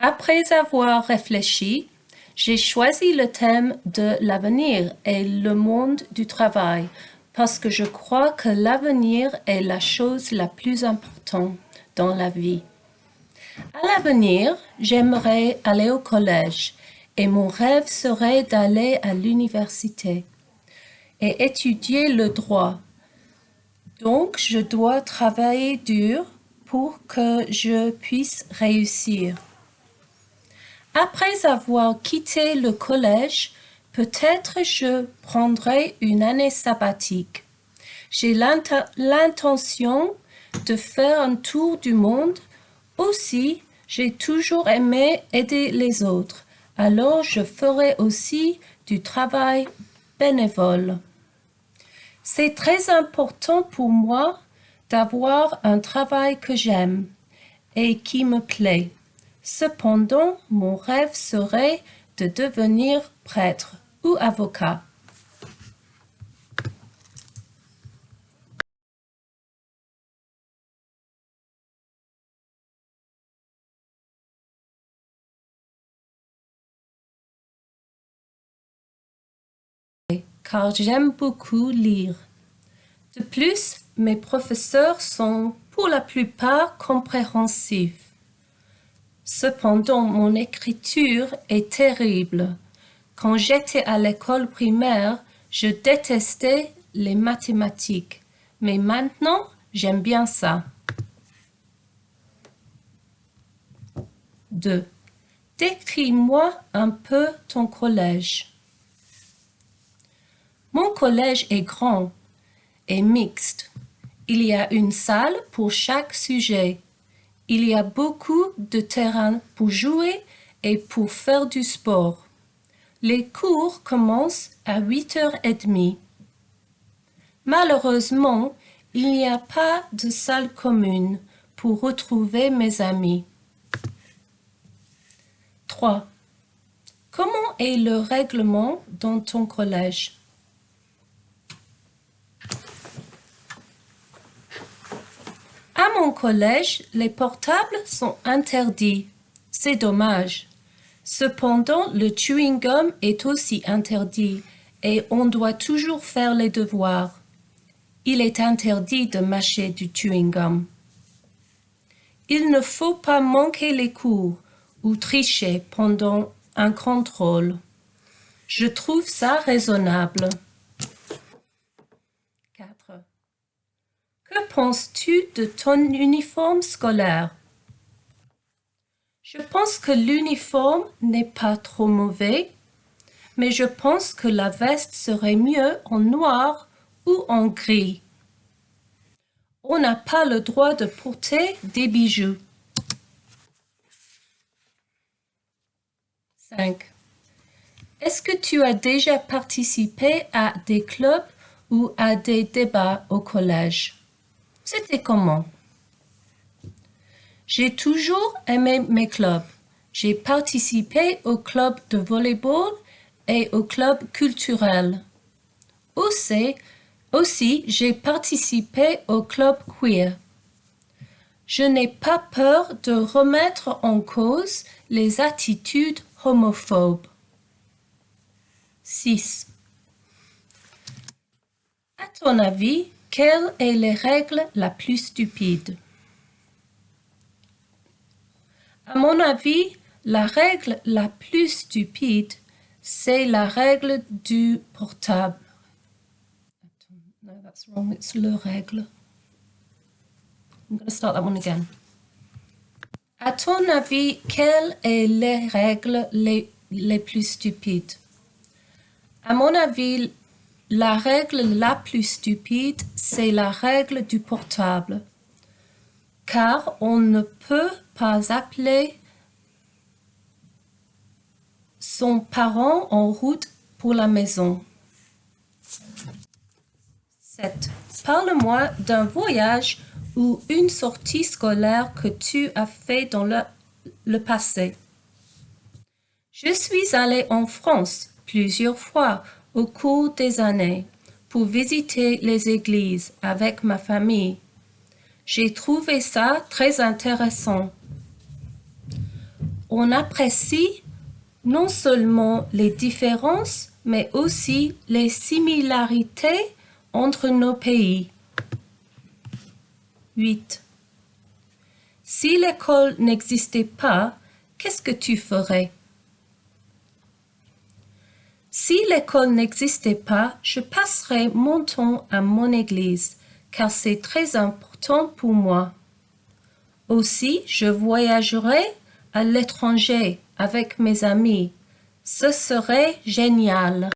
Après avoir réfléchi, j'ai choisi le thème de l'avenir et le monde du travail parce que je crois que l'avenir est la chose la plus importante dans la vie. À l'avenir, j'aimerais aller au collège et mon rêve serait d'aller à l'université et étudier le droit. Donc, je dois travailler dur pour que je puisse réussir. Après avoir quitté le collège, peut-être je prendrai une année sabbatique. J'ai l'intention de faire un tour du monde. Aussi, j'ai toujours aimé aider les autres. Alors, je ferai aussi du travail bénévole. C'est très important pour moi d'avoir un travail que j'aime et qui me plaît. Cependant, mon rêve serait de devenir prêtre ou avocat. Car j'aime beaucoup lire. De plus, mes professeurs sont pour la plupart compréhensifs. Cependant, mon écriture est terrible. Quand j'étais à l'école primaire, je détestais les mathématiques, mais maintenant, j'aime bien ça. 2. Décris-moi un peu ton collège. Mon collège est grand et mixte. Il y a une salle pour chaque sujet. Il y a beaucoup de terrain pour jouer et pour faire du sport. Les cours commencent à 8h30. Malheureusement, il n'y a pas de salle commune pour retrouver mes amis. 3. Comment est le règlement dans ton collège? À mon collège, les portables sont interdits. C'est dommage. Cependant, le chewing-gum est aussi interdit et on doit toujours faire les devoirs. Il est interdit de mâcher du chewing-gum. Il ne faut pas manquer les cours ou tricher pendant un contrôle. Je trouve ça raisonnable. 4. Que penses-tu de ton uniforme scolaire? Je pense que l'uniforme n'est pas trop mauvais, mais je pense que la veste serait mieux en noir ou en gris. On n'a pas le droit de porter des bijoux. 5. Est-ce que tu as déjà participé à des clubs ou à des débats au collège? C'était comment? J'ai toujours aimé mes clubs. J'ai participé au club de volleyball et au club culturel. Aussi, j'ai participé au club queer. Je n'ai pas peur de remettre en cause les attitudes homophobes. 6. À ton avis, quelle est la règle la plus stupide? À mon avis, la règle la plus stupide, c'est la règle du portable. No, that's wrong. It's le règle. I'm going to start that one again. À ton avis, quelles sont les règles les plus stupides? À mon avis, la règle la plus stupide, c'est la règle du portable. Car on ne peut pas appeler son parent en route pour la maison. 7. Parle-moi d'un voyage ou une sortie scolaire que tu as fait dans le passé. Je suis allée en France plusieurs fois au cours des années pour visiter les églises avec ma famille. J'ai trouvé ça très intéressant. on apprécie non seulement les différences, mais aussi les similarités entre nos pays. 8. Si l'école n'existait pas, qu'est-ce que tu ferais? Si l'école n'existait pas, je passerais mon temps à mon église, car c'est très important pour moi. Aussi, je voyagerai à l'étranger avec mes amis. Ce serait génial.